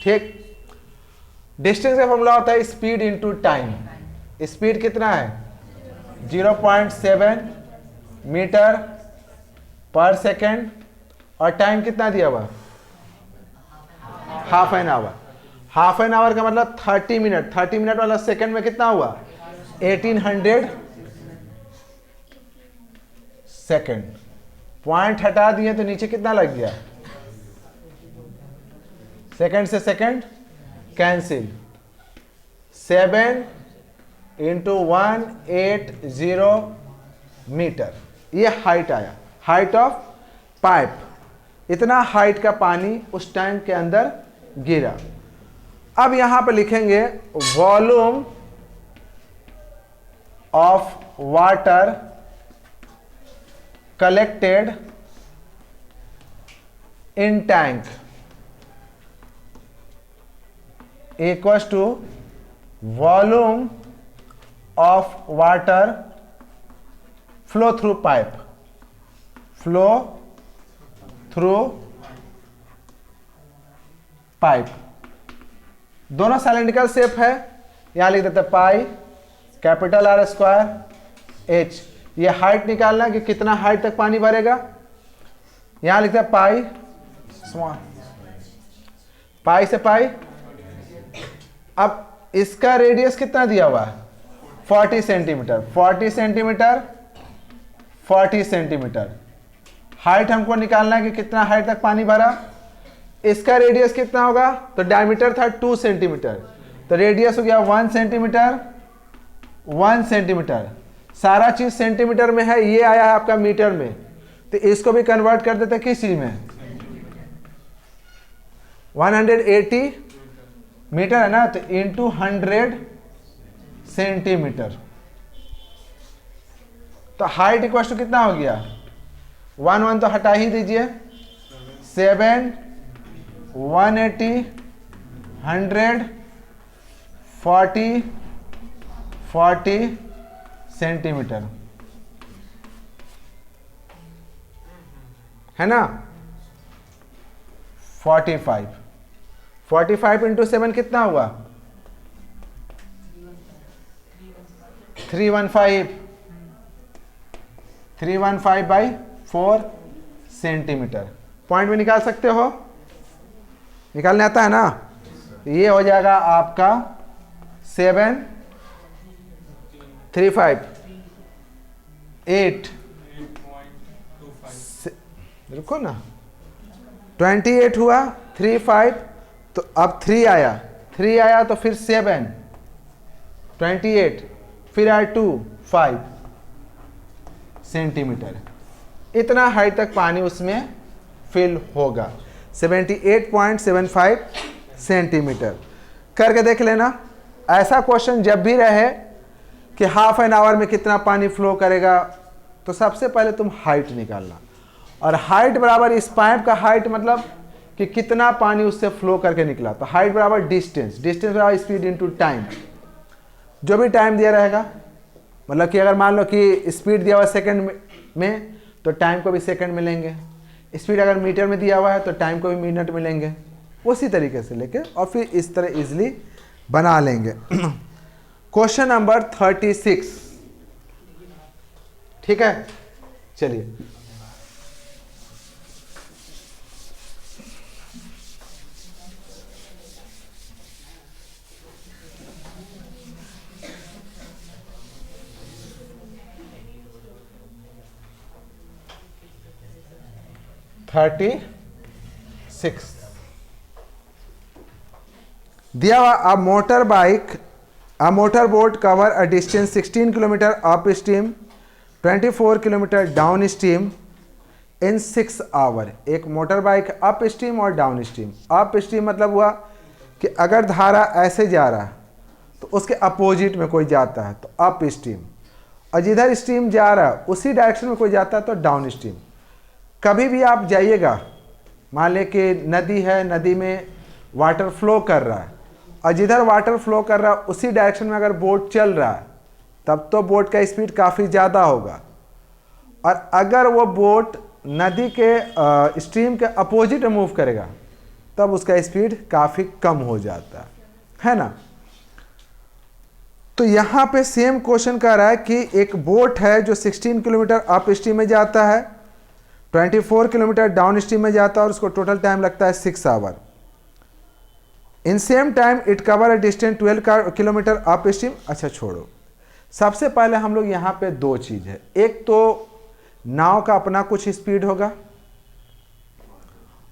ठीक, डिस्टेंस का फॉर्मूला होता है स्पीड इनटू टाइम। स्पीड कितना है? 0.7 मीटर पर सेकेंड, और टाइम कितना दिया हुआ? Half an hour. Half an hour का मतलब 30 मिनट। 30 मिनट वाला सेकेंड में कितना हुआ? 1800 सेकेंड। पॉइंट हटा दिए तो नीचे कितना लग गया? सेकेंड से सेकेंड कैंसिल। 7 इंटू 180 मीटर, ये हाइट आया, हाइट ऑफ पाइप। इतना हाइट का पानी उस टैंक के अंदर गिरा। अब यहां पे लिखेंगे volume of water collected in tank equals to volume of water flow through pipe. Flow through pipe, दोनों सिलेंड्रिकल शेप है। यहां लिख देते pi capital R square H. ये हाइट निकालना कि कितना हाइट तक पानी भरेगा। यहां लिखते हैं पाई स्मॉल, पाई से पाई। अब इसका रेडियस कितना दिया हुआ है? 40 सेंटीमीटर। 40 centimetre 40 centimetre. हाइट हमको निकालना है कि कितना हाइट तक पानी भरा। इसका रेडियस कितना होगा? तो डायमीटर था 2 सेंटीमीटर, तो रेडियस हो गया 1 सेंटीमीटर। 1 सेंटीमीटर, सारा चीज सेंटीमीटर में है, ये आया है आपका मीटर में, तो इसको भी कन्वर्ट कर देते किस चीज में? 180 मीटर है ना, तो इंटू 100 सेंटीमीटर। तो हाइट इक्वल टू कितना हो गया? 1 तो हटा ही दीजिए। 7 180 100 40 सेंटीमीटर है ना। 45 इंटू 7 कितना हुआ? 315 बाई 4 सेंटीमीटर। पॉइंट में निकाल सकते हो? निकालने आता है ना? ये हो जाएगा आपका 735 8 रुको ना, 28 हुआ, 35 तो अब 3 आया तो फिर 7 28 फिर आया 2 5 सेंटीमीटर। इतना हाइट तक पानी उसमें फिल होगा। 78.75 सेंटीमीटर करके देख लेना। ऐसा क्वेश्चन जब भी रहे कि हाफ एन आवर में कितना पानी फ्लो करेगा, तो सबसे पहले तुम हाइट निकालना। और हाइट बराबर इस पाइप का हाइट मतलब कि कितना पानी उससे फ्लो करके निकला, तो हाइट बराबर डिस्टेंस बराबर स्पीड इनटू टाइम। जो भी टाइम दिया रहेगा, मतलब कि अगर मान लो कि स्पीड दिया हुआ सेकंड में, तो टाइम को भी सेकंड में लेंगे। स्पीड अगर मीटर में दिया हुआ है तो टाइम को भी मिनट में लेंगे। उसी तरीके से लेके और फिर इस तरह इजीली बना लेंगे। क्वेश्चन नंबर 36, ठीक है, चलिए। दिया हुआ a motor bike A motorboat cover a distance 16 kilometer upstream, 24 kilometer downstream in 6 hour। एक मोटर बाइक अप स्ट्रीम और डाउन स्ट्रीम। अप स्ट्रीम मतलब हुआ कि अगर धारा ऐसे जा रहा है तो उसके अपोजिट में कोई जाता है तो अप स्ट्रीम, और जिधर स्ट्रीम जा रहा है उसी डायरेक्शन में कोई जाता है तो डाउन स्ट्रीम। कभी भी आप जाइएगा, मान लें कि नदी है, नदी में वाटर फ्लो कर रहा है और जिधर वाटर फ्लो कर रहा है उसी डायरेक्शन में अगर बोट चल रहा है तब तो बोट का स्पीड काफ़ी ज़्यादा होगा, और अगर वो बोट नदी के स्ट्रीम के अपोजिट मूव करेगा तब उसका स्पीड काफ़ी कम हो जाता है ना। तो यहाँ पे सेम क्वेश्चन कर रहा है कि एक बोट है जो 16 किलोमीटर अप स्ट्रीम में जाता है, 24 किलोमीटर डाउन स्ट्रीम में जाता है और उसको टोटल टाइम लगता है 6 hour. In same time it cover a distance 12 kilometre upstream. अच्छा छोड़ो, सबसे पहले हम लोग यहाँ पे दो चीज़ है, एक तो नाव का अपना कुछ स्पीड होगा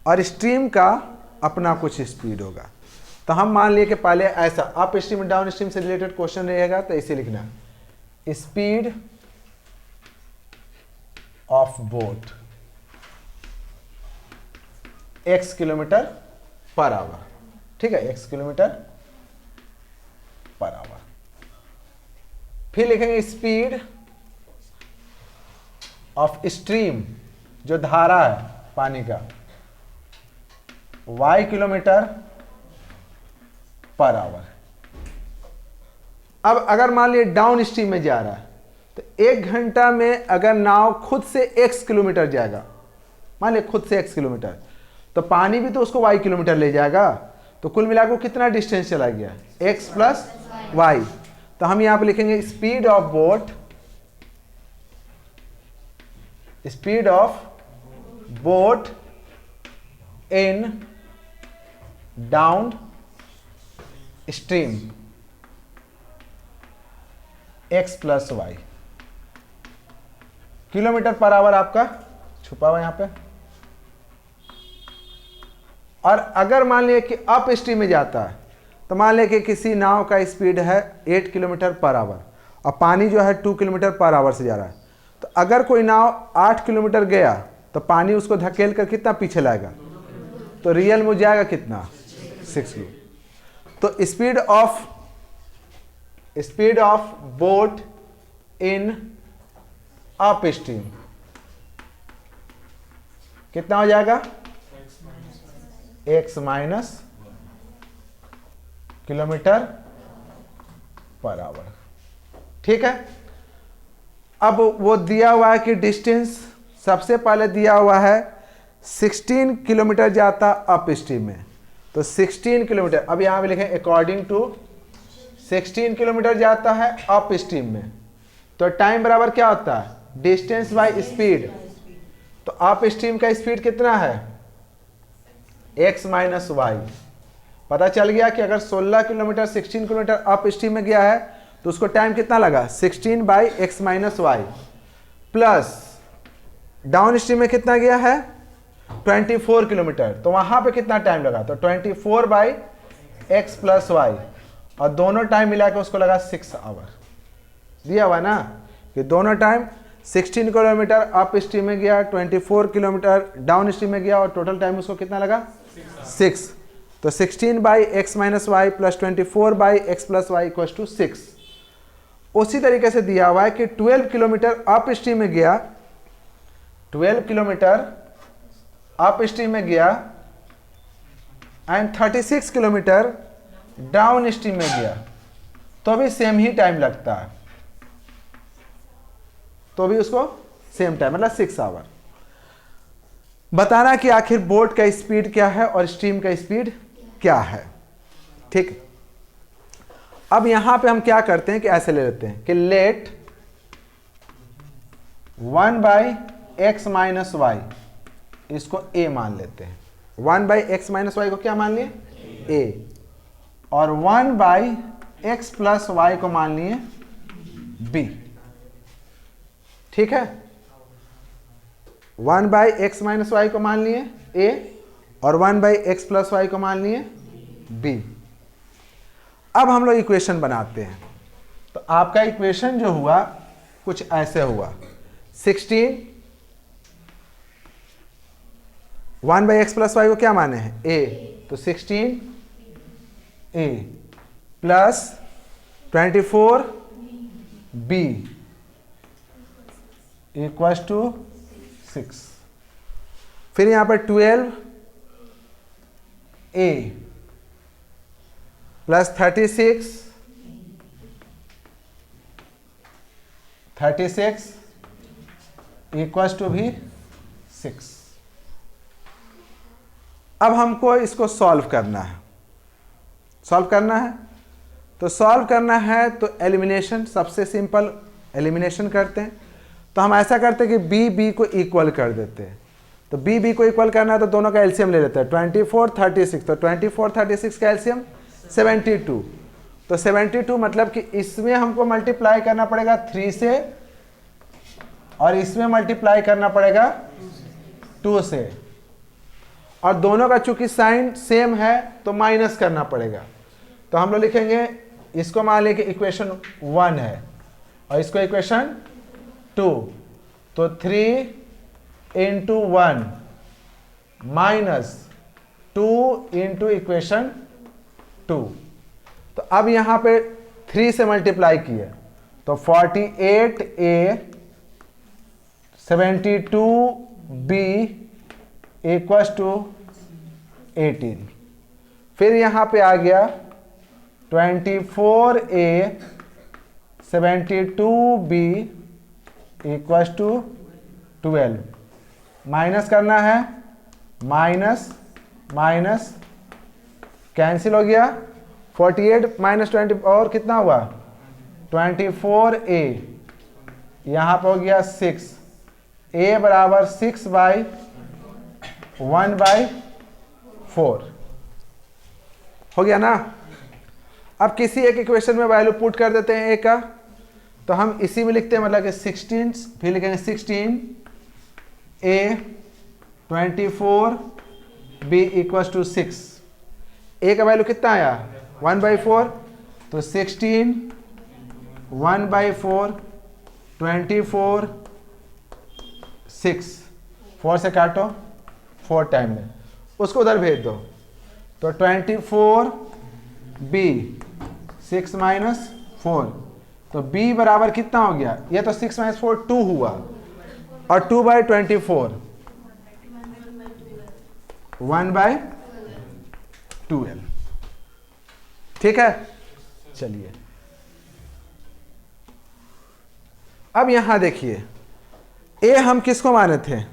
और स्ट्रीम का अपना कुछ स्पीड होगा। तो हम मान लिए कि पहले ऐसा अप स्ट्रीम डाउन स्ट्रीम से रिलेटेड क्वेश्चन रहेगा तो इसे लिखना, speed of boat x kilometre per our. ठीक है, x किलोमीटर पर आवर। फिर लिखेंगे स्पीड ऑफ स्ट्रीम, जो धारा है पानी का, y किलोमीटर पर आवर। अब अगर मान लिया डाउन स्ट्रीम में जा रहा है तो 1 घंटा में अगर नाव खुद से x किलोमीटर जाएगा, मान लिया खुद से x किलोमीटर, तो पानी भी तो उसको y किलोमीटर ले जाएगा, तो कुल मिलाकर कितना डिस्टेंस चला गया, x प्लस y। तो हम यहां पे लिखेंगे speed of boat, speed of boat in downstream x plus y. Kilometre per hour आपका छुपा हुआ यहां पे। और अगर मान लिया कि अप स्ट्रीम में जाता है तो मान लिया कि किसी नाव का स्पीड है 8 किलोमीटर पर आवर और पानी जो है 2 किलोमीटर पर आवर से जा रहा है, तो अगर कोई नाव 8 किलोमीटर गया तो पानी उसको धकेल कर कितना पीछे लाएगा, तो रियल में जाएगा कितना, 6 किलो। तो speed of boat in up stream कितना हो जाएगा, x minus kilometre per our. ठीक है, अब वो दिया हुआ है कि डिस्टेंस सबसे पहले दिया हुआ है 16 किलोमीटर जाता अप स्ट्रीम में, तो 16 किलोमीटर, अब यहां पे लिखें अकॉर्डिंग टू 16 किलोमीटर जाता है अप स्ट्रीम में, तो टाइम बराबर क्या होता है, डिस्टेंस बाय स्पीड। तो अप स्ट्रीम का स्पीड कितना है, x माइनस वाई। पता चल गया कि अगर 16 किलोमीटर 16 किलोमीटर अप स्ट्रीम में गया है तो उसको टाइम कितना लगा, 16 by x minus y, plus downstream में कितना गया है 24 किलोमीटर, तो वहां पे कितना टाइम लगा, तो 24 बाई एक्स प्लस वाई, और दोनों टाइम मिला के उसको लगा 6 आवर। दिया हुआ ना कि दोनों टाइम 16 किलोमीटर अप स्ट्रीम में गया, 24 किलोमीटर डाउन स्ट्रीम में गया, और टोटल टाइम उसको कितना लगा 6। तो 16 by x minus y plus 24 by x plus y equal to 6। उसी तरीके से दिया हुआ है कि 12 किलोमीटर अप स्ट्रीम में गया, 12 किलोमीटर अप स्ट्रीम में गया एंड 36 किलोमीटर डाउन स्ट्रीम में गया, तो भी सेम ही टाइम लगता है, तो भी उसको सेम टाइम मतलब 6 आवर। बताना कि आखिर बोट का स्पीड क्या है और स्ट्रीम का स्पीड क्या है। ठीक, अब यहां पे हम क्या करते हैं कि ऐसे ले लेते हैं कि let 1 by x minus y, इसको a मान लेते हैं। 1 बाई एक्स माइनस वाई को क्या मान लिए, a, और 1 बाई एक्स प्लस वाई को मान लिए b। ठीक है, 1 बाई एक्स माइनस वाई को मान लिए a और 1 बाई एक्स प्लस वाई को मान लिए b। अब हम लोग इक्वेशन बनाते हैं। तो आपका इक्वेशन जो हुआ कुछ ऐसे हुआ, 16 1/x + y को क्या माने हैं a, तो 16a plus 24b equals to 6। फिर यहां पर 12a प्लस 36 इक्वल्स टू भी 6। अब हमको इसको सॉल्व करना है। तो सॉल्व करना है तो एलिमिनेशन, सबसे सिंपल एलिमिनेशन करते हैं। तो हम ऐसा करते हैं कि b को इक्वल कर देते हैं। तो b को इक्वल करना है तो दोनों का एलसीएम ले लेते हैं, 24 36। तो 24 36 का एलसीएम 72। तो 72 मतलब कि इसमें हमको मल्टीप्लाई करना पड़ेगा 3 से और इसमें मल्टीप्लाई करना पड़ेगा 2 से, और दोनों का चूंकि साइन सेम है तो माइनस करना पड़ेगा। तो हम लोग लिखेंगे, इसको मान लें कि इक्वेशन 1 है और इसको इक्वेशन 2। तो 3 × 1 माइनस 2 × इक्वेशन 2। तो अब यहाँ पे 3 से मल्टीप्लाई किए तो 48a 72b इक्वल्स टू 18। फिर यहाँ पे आ गया 24a 72b equals to 12। Minus करना है, माइनस माइनस कैंसिल हो गया, 48 माइनस 20 और कितना हुआ 24a, यहाँ पर हो गया 6, a बराबर 6/1/4 हो गया ना। अब किसी एक इक्वेशन में वैल्यू पुट कर देते हैं a का, तो हम इसी में लिखते हैं, मतलब कि 16, फिर लिखेंगे 16a 24b equals to 6। a का वैल्यू कितना आया 1/4, तो 16 1/4 24 6, 4 से काटो 4 टाइम में, उसको उधर भेज दो। तो 24b 6 - 4, तो b बराबर कितना हो गया, ये तो 6 - 4 2 हुआ, और 2/24 1/12। ठीक है, चलिए अब यहां देखिए, a हम किसको माने थे,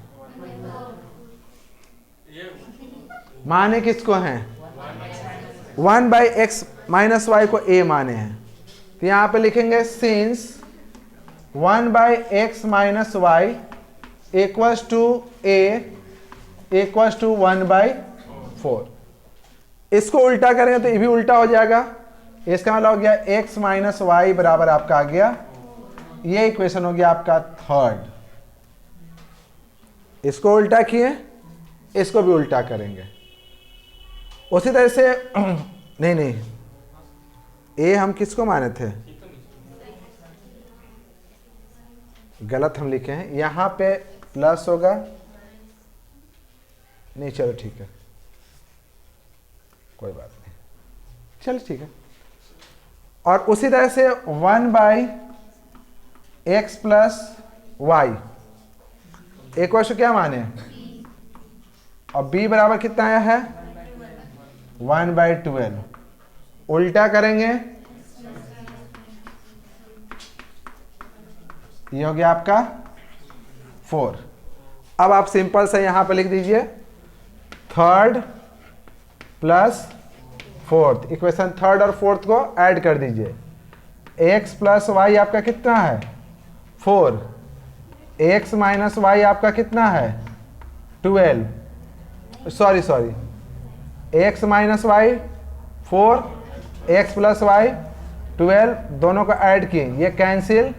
माने किसको हैं 1/x - y को a माने हैं। तो यहां पे लिखेंगे since 1/x - y equals to a equals to 1/4। इसको उल्टा करेंगे तो ये भी उल्टा हो जाएगा, इसका मतलब हो गया x - y बराबर आपका आ गया, ये इक्वेशन हो गया आपका थर्ड। इसको उल्टा किए, इसको भी उल्टा करेंगे उसी तरह से। नहीं ए हम किसको माने थे, गलत हम लिखे हैं, यहां पे प्लस होगा, नहीं चलो ठीक है कोई बात नहीं, चलो ठीक है। और उसी तरह से 1/x + y एक वर्ष क्या माने, और b बराबर कितना आया है 1/12। उल्टा करेंगे, ये हो गया आपका 4। अब आप सिंपल से यहां पे लिख दीजिए third plus fourth, equation third और फोर्थ को ऐड कर दीजिए। x + y आपका कितना है 4, x - y आपका कितना है 12, sorry x - y 4, x + y 12, दोनों को ऐड किए, ये कैंसिल,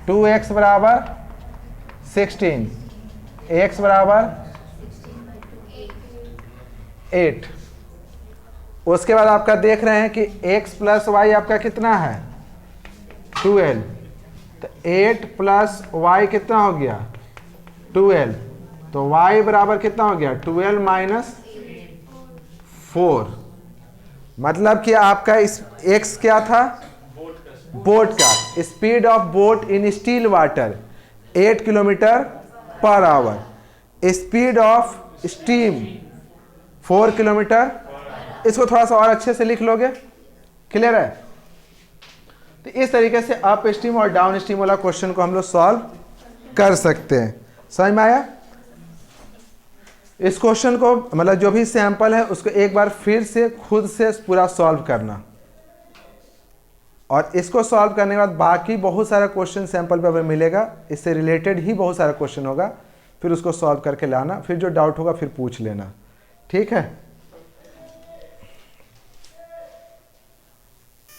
2x बराबर 16, x बराबर 8। उसके बाद आपका देख रहे हैं कि x प्लस वाई आपका कितना है 12, तो 8 प्लस वाई कितना हो गया 12, तो y बराबर कितना हो गया 12 माइनस 4। मतलब कि आपका इस x क्या था बोट का speed of boat in still water 8 kilometre per our, speed of steam 4 kilometre. इसको थोड़ा सा और अच्छे से लिख लोगे, क्लियर है। तो इस तरीके से अप स्ट्रीम और डाउन स्ट्रीम वाला क्वेश्चन को हम लोग सॉल्व कर सकते हैं। समझ में आया। इस क्वेश्चन को मतलब जो भी सैंपल है उसको एक बार फिर से खुद से पूरा सॉल्व करना, और इसको सॉल्व करने के बाद बाकी बहुत सारा क्वेश्चन सैंपल पेपर मिलेगा, इससे रिलेटेड ही बहुत सारा क्वेश्चन होगा, फिर उसको सॉल्व करके लाना, फिर जो डाउट होगा फिर पूछ लेना, ठीक है।